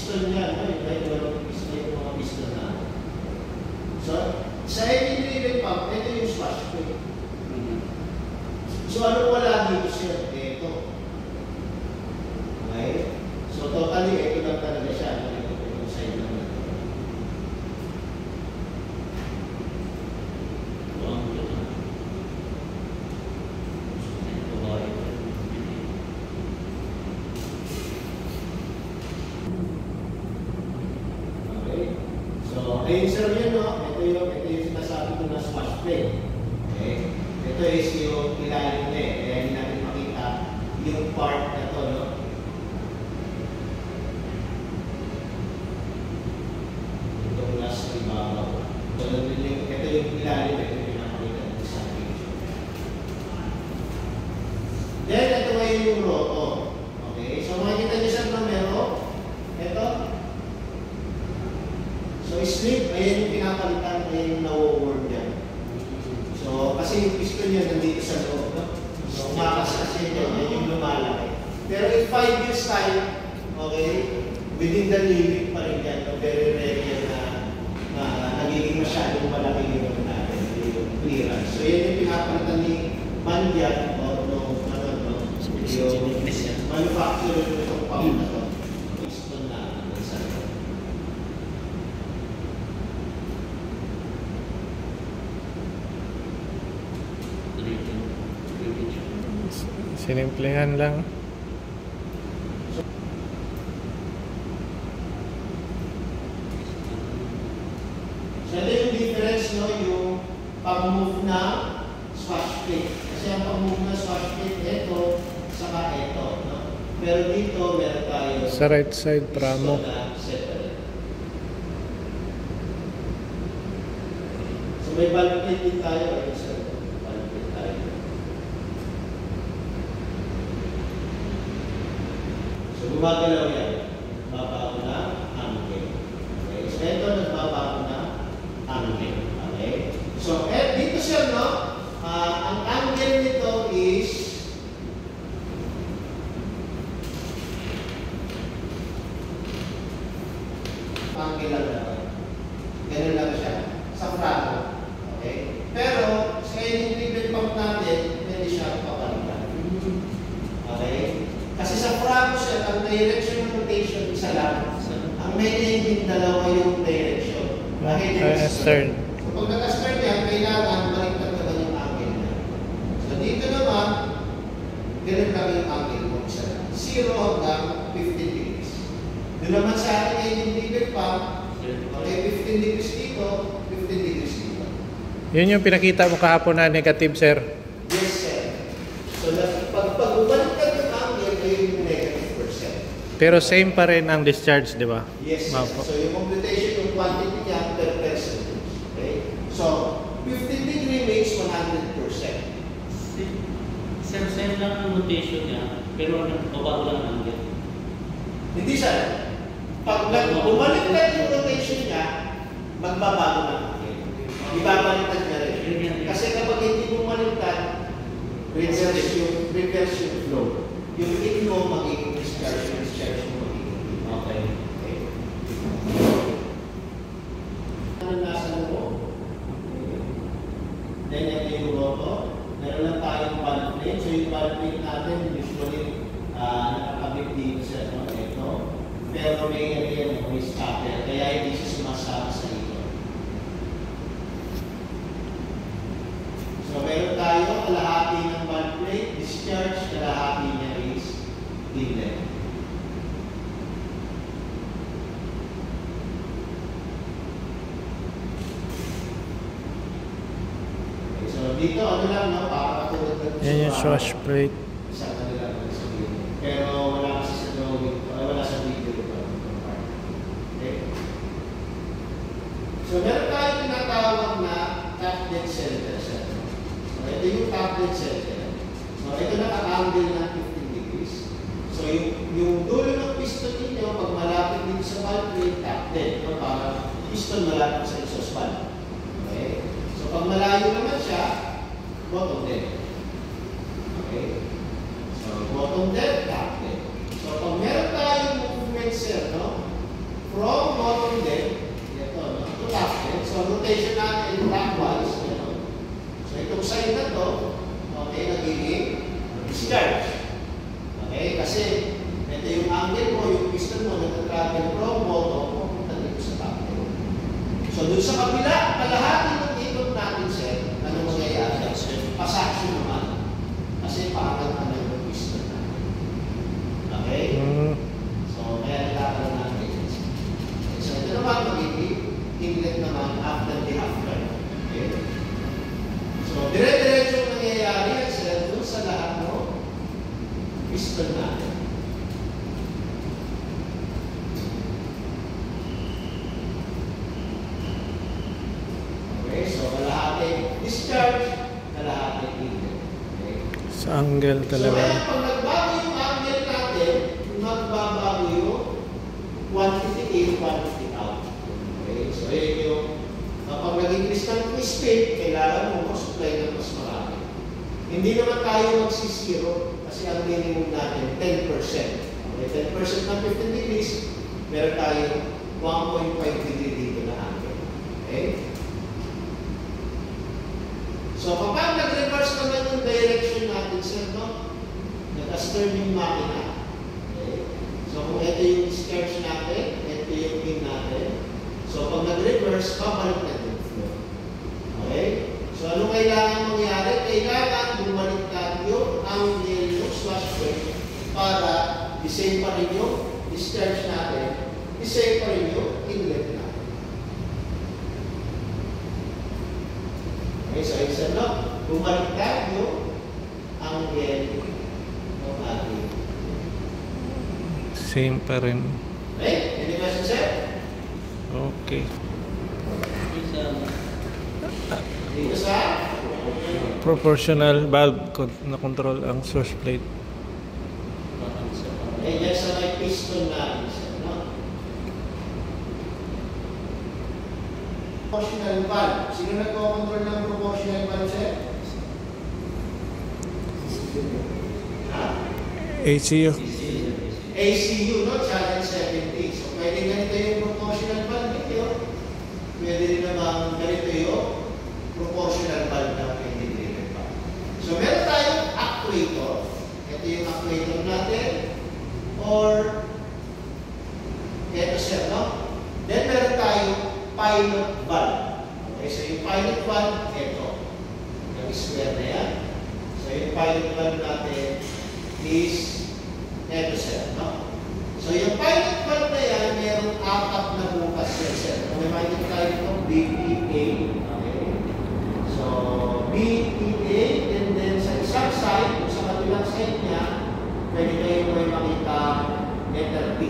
piston niya, no? Yung may piston, yung mga piston na. So, sa engine-driven pump, ito yung swash plate. So, ano wala dito siya? Ito. Okay? So, totally, ito lang talaga siya. Ito yung side lang na ito. Okay? So, ayun sir yun, no? Ito yung sinasabi ko na swash plate. Okay? Ito is yung ilalim niya eh. Kaya hindi natin makita yung part na to, no? Itong last ibabaw. So, ito yung ilalim, ito yung pinakita natin sa picture. Then, ito ngayon yung roto. Okay? So, makikita niyo sa numero. Ito. So, slip, ayan yung pinapalitan, ayan yung na-word yan. So, kasi yung piston niya nandito sa loob, no? So, umakas kasi yan yung lumalaki. Pero in 5 years time, okay, within the limit pa rin yan, no? Very rare na nagiging masyadong malaki yung natin, yung clearance. So, yan yung pinapalitan ni Mandian, o yung manufacturer nitong pump na to. Piston na sa loob. Sinimplehan lang. So, ito yung difference, no? Yung pag-move na swash plate. Kasi ang pag-move na swash plate, ito, saka ito, no? Pero dito, meron tayo Sa right side, pramo. na separate. So, may valve plate din tayo. Ayun, sir. Valve plate tayo. So, gumagalaw yan. Nagbabago na angle. Okay. So, ito nagbabago na angle. Okay. So, dito siya, no? Ang angle nito is angle lang naman. Ganun lang siya. Sa prado. Okay. Pero, sa engine-driven pump natin, hindi siya papalitan. Okay. Kasi sa prado siya, ang direction ng rotation, isa lang. Ang main engine, dalawa yung direction. Bakit yung Stern. So, pag naka-stern yan, kailangan baliktad naman yung angle niya. So, dito naman, ganun lang yung angle mo. Isa lang. 0 hanggang 15 degrees. Doon naman sa ating engine-driven pump, okay, 15 degrees dito, 15 degrees dito. Yun yung pinakita mo kahapon na negative, sir. Yes, sir. So, pag bumaliktad yung angle, ayun yung negative percent. Pero same pa rin ang discharge, di ba? Yes, sir. Opo. So, yung computation, yung quantity niya per percentage. Okay? So, 15 degree makes 100%. Same lang ang rotation niya, pero nagbabago lang ang angle. Hindi, sir. Pag bumaliktad yung rotation niya, magbabago na. Ibabaliktad niya rin. Kasi kapag hindi bumaliktad, reverse yung flow. Yung inflow magiging discharge, yung discharge mo magiging. Okay. Ano nasa loob? Then, ito yung roto. Meron lang tayong valve plate. So, yung valve plate natin, usually, nakakabit dito sa ito. Pero may area, may stopper. Kaya hindi siya sumasama sa ito. So, meron tayo kalahati ng valve plate, discharge, kalahati niya is inlet. Okay, so, dito, ano lang, no? Pakakatulad ng Yan yung swash plate. Isa ka nila naman sa video. Pero wala kasi sa drawing, wala sa video ito. Okay? So, meron tayo tinatawag na top dead center. So, ito yung top dead center. So, ito naka-angle ng 15 degrees. So, yung dulo ng piston ninyo, pag malapit din sa valve plate, top dead. No? Para piston malapit sa exhaust valve. Okay? So, pag malayo naman siya, bottom dead. Okay? So, bottom dead, top dead. So, pag meron tayong movement, sir, no? doon sa kabila, kalahati ng ikot natin, sir, ano mangyayari? Pasaksyon naman. Kasi paangat naman yung piston natin. Okay? So, kaya nagkakaroon natin. So, ito naman magiging inlet naman after the half-turn. Okay? So, dire-diretso yung nangyayari yan, sir, doon sa lahat ng piston natin. Okay, so kalahati discharge, kalahati inlet. Okay? Sa angle So, talaga. kaya pag nagbago yung angle natin, magbabago yung quantity in, quantity out. Okay, so yun yung kapag nag-increase ng speed, kailangan mo mag-supply ng mas marami. Hindi naman tayo magsisiro kasi ang minimum natin 10%. Okay, 10% ng 15 degrees, meron tayo 1.5 degree dito na angle. Okay? So, kapag nag-reverse naman yung direction natin, sir, no? Nag-astern yung makina. Okay? So, kung ito yung discharge natin, ito yung pin natin. So, pag nag-reverse, babalik na yung flow. Okay? So, ano kailangan mangyari? Kailangan bumaliktad yung angle yung slash brake para the same pa rin yung discharge natin, the same pa rin yung inlet natin. Okay, so isa no, bumaliktad yung angle ng ating. Same pa rin. Okay? Any question, sir? Okay. Dito sa? Proportional valve na control ang source plate. Okay, dyan sa may piston natin, sir, no? Proportional valve. Sino nagko-control ng proportional valve, sir? Ha? ACU. ACU, no? Challenge 70. So, pwede ganito yung proportional valve dito. Pwede rin naman ganito yung proportional valve na integrated valve. So, meron tayong actuator. Ito yung actuator natin. Or, ito sir, no? Then, meron tayong pilot valve. Okay, so yung pilot valve, ito. Yung square na yan. So, yung pilot valve natin is ito sir, no? So, yung pilot valve na yan, merong 4 na bukas yan, sir. Kung may makikita tayo ito, BPA. Okay? So, BPA, and then sa isang side, kung sa kabilang side niya, pwede kayo may makita letter P.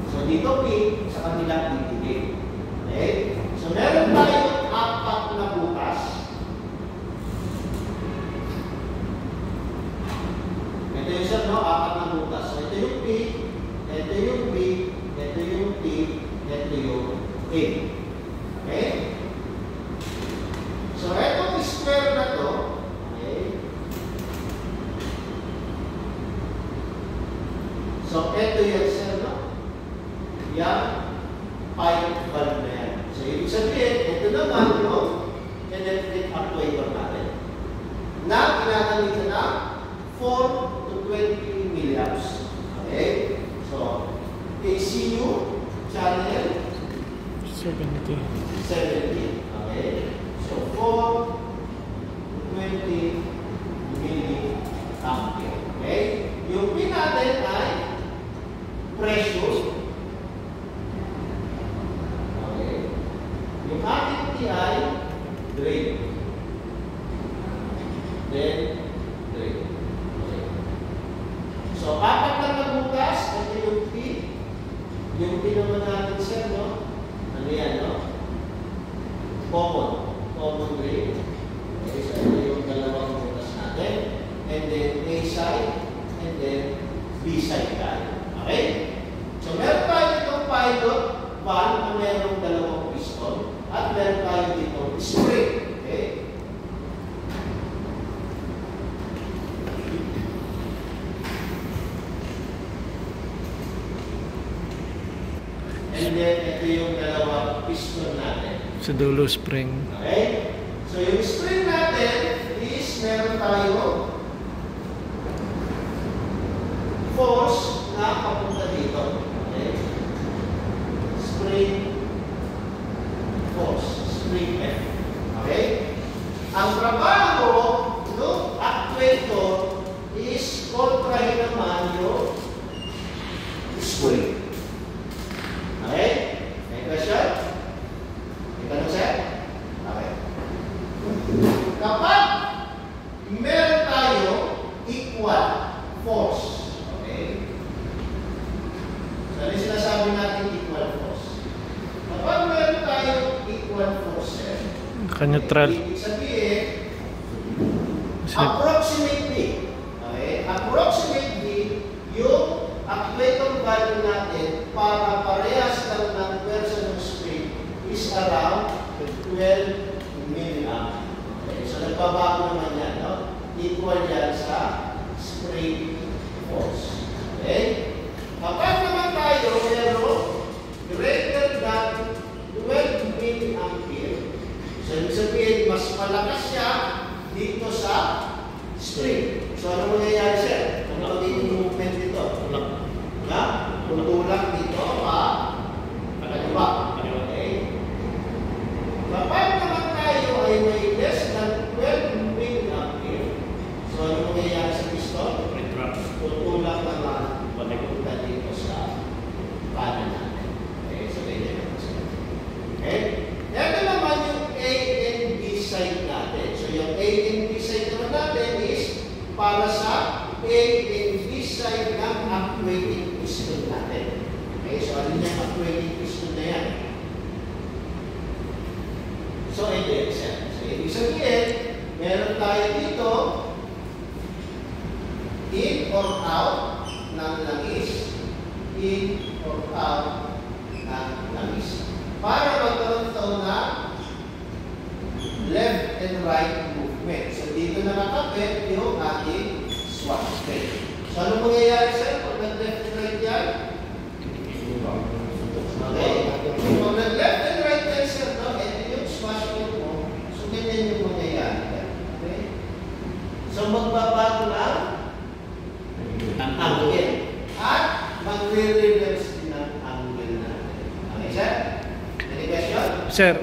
So, dito P, sa kabilang BPA. Okay? So, meron tayong 4 na bukas. Ito yung sir, no? 4 na bukas. So, ito yung P, ito yung B, ito yung T, ito yung A. Okay? So, itong square na to, okay? So, ito yung sir, no? Yan, pilot valve na yan. So, ibig sabihin, ito naman yung electric actuator natin na ginagamitan na 4 to 20 milliamps. Okay? So, ACU channel 70. 70. Okay? So, 4 to 20 milliampere. Okay? Yung pin natin ay pressure. Okay? Yung ating T ay drain. Then, drain. Okay. So, 4 lang na bukas. Ito yung T. Yung T naman natin sir, no? Ano yan, no? Common. Common drain. Okay, so ito yung dalawang bukas natin. And then A side, and then B side tayo. Okay? So, meron tayo itong pilot valve na merong dalawang piston at meron tayo dito spring. Okay? And then, ito yung dalawang piston natin. Sa dulo spring. Okay? So, yung spring natin is meron tayo force na papunta dito. Okay? Spring force. sabi natin equal force. Kapag meron tayong equal forces, Naka-neutral. ibig sabihin, approximately, yung Clayton value natin para parehas lang ng pwersa ng spring is around 12 milliamp. Okay, so nagbabago naman yan, no? Equal yan sa spring force. Okay? Kapag naman tayo meron greater than 12 milliampere, so ibig sabihin, mas malakas siya dito sa spring. So ano mangyayari siya? Ano magiging movement dito? Ha? Tutulak dito kaliwa. Okay? Kapag naman tayo ay may less than 12 milliampere, so ano mangyayari sa piston? Tutulak naman papunta dito sa kanan natin. Okay? So ganyan naman siya. Okay? Ito naman yung A and B side natin. So yung A and B side naman natin is para sa A and B side ng actuating piston natin. Okay, so ano yung actuating piston na yan? So, ito siya. So, ibig sabihin, meron tayo dito in or out ng langis. In or out ng langis. Para magkaroon ito na left and right movement. So, dito na nakapit yung ating swap straight. So, ano mangyayari sa'yo pag nag-left and right yan? Okay? Pag nag-left and right yan, sir, no? Ito yung swash point mo. So, ganyan yung mangyayari. Okay? So, magbabago lang ang angle. At magre-reverse din ang angle natin. Okay, sir? Any question? Sir,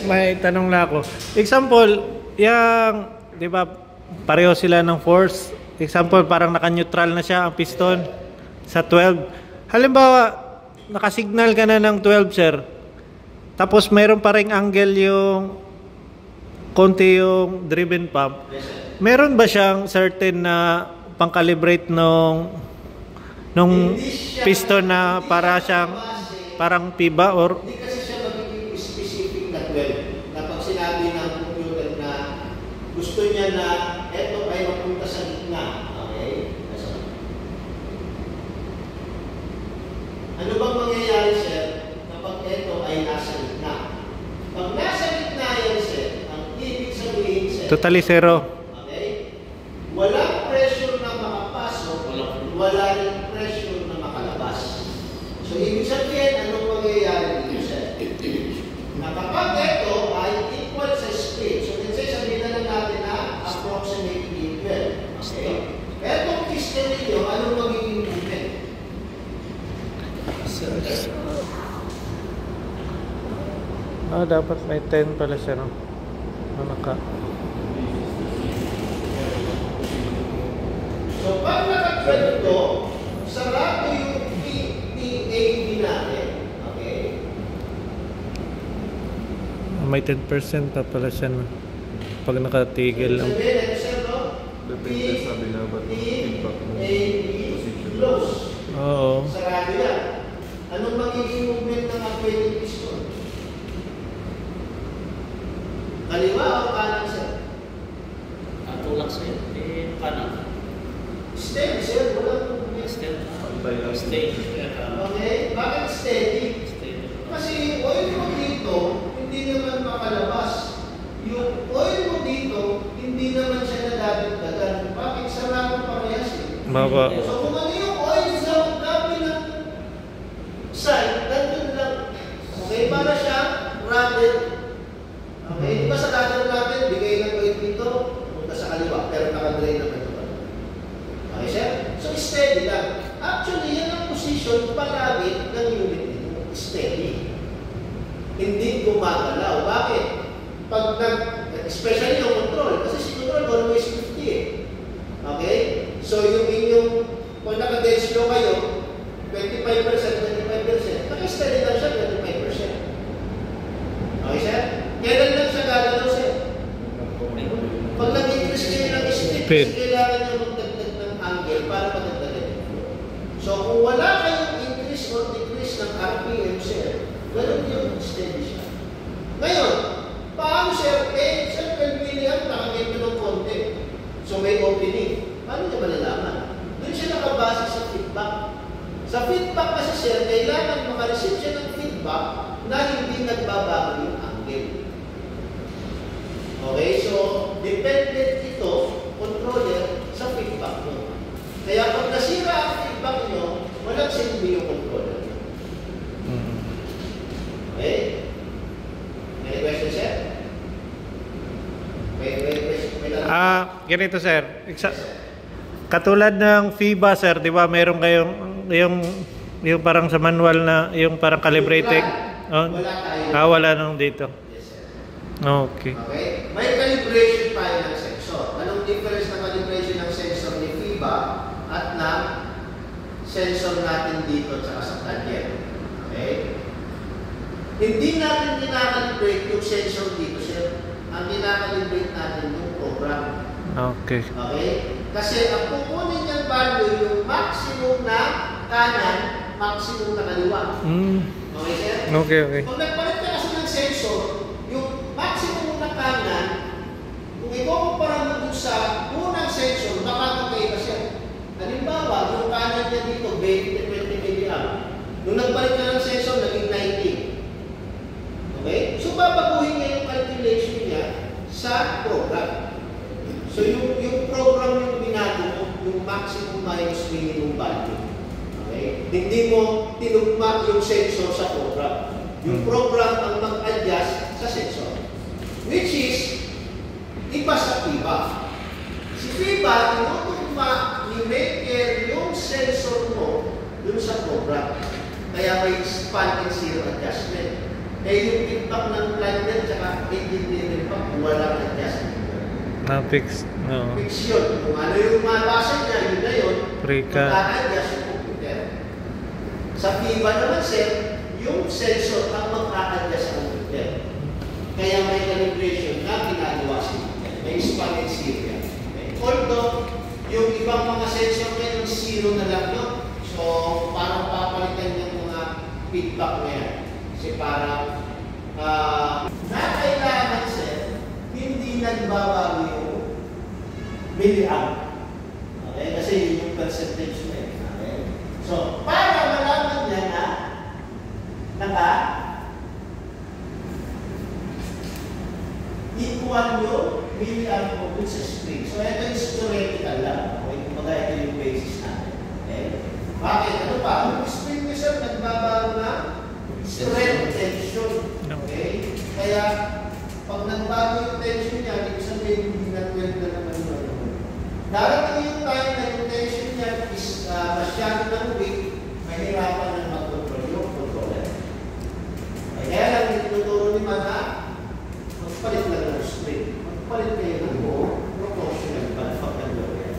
may tanong lang ako. Example, yung, di ba, pareho sila ng force. Example, parang naka-neutral na siya ang piston sa 12. Halimbawa, nakasignal ka na ng 12, sir. Tapos mayroon pa ring angle yung konti yung driven pump. Meron ba siyang certain na pang-calibrate nung piston na para siyang parang piba or Hindi kasi siya magiging specific na 12. Kapag sinabi ng computer na gusto niya na eto ay mapunta sa gitna. Okay? Ano bang mangyayari, sir, kapag eto ay nasa gitna? Pag nasa gitna yan, sir, ang ibig sabihin, sir, totally zero? okay? Walang pressure na makapasok, wala rin pressure na makalabas. So, ibig sabihin, anong mangyayari dito, sir? Na kapag ito ay equal sa speed, so let's say, sabihin na lang natin na approximately equal. Okay? Etong piston ninyo, anong magiging movement? Dapat may 10 pala siya, no? Naka. So, pag naka-12 ito, sarado yung PAB natin. Okay? May 10% pa pala siya, no? Pag nakatigil lang. Sabihin, ito, sir, no? Depende sa binabat ng feedback mo. PAB close. Oo. Sarado yan. Anong magiging movement ng actuating piston? Kaliwa o kanan, sir? Tulak sa'yo. Kanan. Steady, sir. Walang movement. Stay. Okay? Bakit steady? Stay. Kasi yung oil mo dito, hindi naman makalabas. Yung oil mo dito, hindi naman siya nadadagdagan. Bakit? Sarado parehas eh. Baba. So kung ano yung oil sa kabilang side, nandun lang. Okay? Para siya rudder. Okay? Di ba sa rudder natin, bigay ng oil dito, punta sa kaliwa, pero nakadrain naman ito. Okay, sir? So steady lang. Actually, yan ang position palagi ng unit nito. Steady. Hindi gumagalaw. Bakit? Pag especially yung control, kasi si control always 50 eh. Okay? So yung inyong, kung naka-dead slow kayo, 25%, naka-steady lang siya, 25%. Okay, sir? Kailan lang siya gagalaw, sir? Pag nag-increase kayo ng speed, Speed. kailangan nyo magdagdag ng angle para madagdagan. So kung wala kayong increase or decrease increase ng RPM, sir, ganun yung steady siya. Ngayon, paano, sir? Sir, 12 milliamp, nakaginto ng konti. So, may opening. Paano niya malalaman? Doon siya nakabase sa feedback. Sa feedback kasi, sir, kailangan makareceive siya ng feedback na hindi nagbabago yung angle. Okay? So, dependent ito, controller, sa feedback nyo. Kaya pag nasira ang feedback nyo, walang silbi yung controller. Okay? Any question, sir? Ganito sir. Katulad ng FIBA sir, di ba mayroon kayong yung parang sa manual na yung parang calibrating. Oh, Wala tayo. wala nang dito. Yes, sir. Okay. Okay? May calibration tayo ng sensor. Anong difference ng calibration ng sensor ni FIBA at ng sensor natin dito at sa Daniel? Okay? Hindi natin kinakalibrate yung sensor dito, sir. Ang kinakalibrate natin yung program. Okay. Okay? Kasi ang kukunin niyang value yung maximum na kanan, maximum na kaliwa. Okay, sir? Okay. Kung nagpalit ka kasi ng sensor, yung maximum na kanan, kung ikukumpara mo dun sa unang sensor, makakagay ka siya. Halimbawa, yung kanan niya dito, 20 milliamp. Nung nagpalit ka ng sensor, naging 90. Okay? So, babaguhin niya yung calculation niya sa program. So, yung program yung binago mo, yung maximum minus minimum value. Okay? Hindi mo tinugma yung sensor sa program. Yung program ang mag-adjust sa sensor. Which is, iba sa FIBA. Si FIBA, tinutugma ni maker yung sensor mo dun sa program. Kaya may span and zero adjustment. Yung feedback ng planner tsaka engineer feedback, walang adjustment. Na-fix. No. Fix yun. Kung ano yung mabasa niya, yun na yun. Pre-cut. Mag-a-adjust yung computer. Sa FIBA naman, sir, yung sensor ang mag-a-adjust ang computer. Kaya may calibration na ginagawa siya. May span and zero yan. Okay. Although, yung ibang mga sensor ngayon, zero na lang, no? So, parang papalitan yung mga feedback na yan. Kasi parang, na kailangan, sir, hindi nagbabago yung milliamp. Okay? Kasi yun yung percentage na yun. Okay? So, para malaman niya na equal yung milliamp mo dun sa string. So, ito yung theoretical lang. Okay? Kumbaga, ito yung basis natin. Okay? Bakit? Ano pa? Yung string niya, sir, nagbabago na strength tension. Okay? Kaya, pag nagbago yung tension niya, ibig sabihin, hindi na 12 na naman yun. Darating yung time na yung tension niya is masyado ng weak, mahirapan na mag-control yung controller. Kaya lang, tinuturo ni Mana, magpalit lang ng string. Magpalit kayo ng buo, proportional ba? Pagkaglaw yan.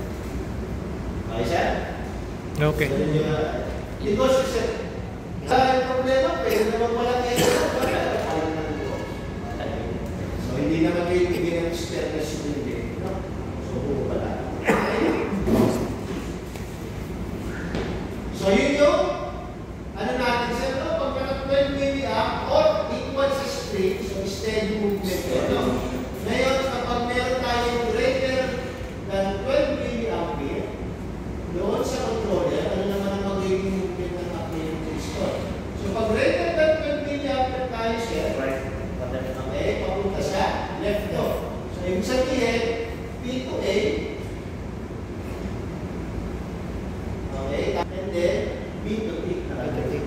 Okay, siya? Okay. Because, yung problema, pwede naman pala kayo so, hindi naman kayo bigyan ng stainless steel. No? So, buo pala. So, yun yung ano natin, sir, no? Pagka 12 milliamp or equal sa string, so steady movement. No? Ngayon, kapag meron tayong greater than 12 milliampere, doon sa controller, ano naman ang magiging movement ng ating piston? So, pag greater than 12 milliampere tayo, sir, okay, papunta sa left door. So, ibig sabihin, P to A, okay, and then B to B, nakagatik.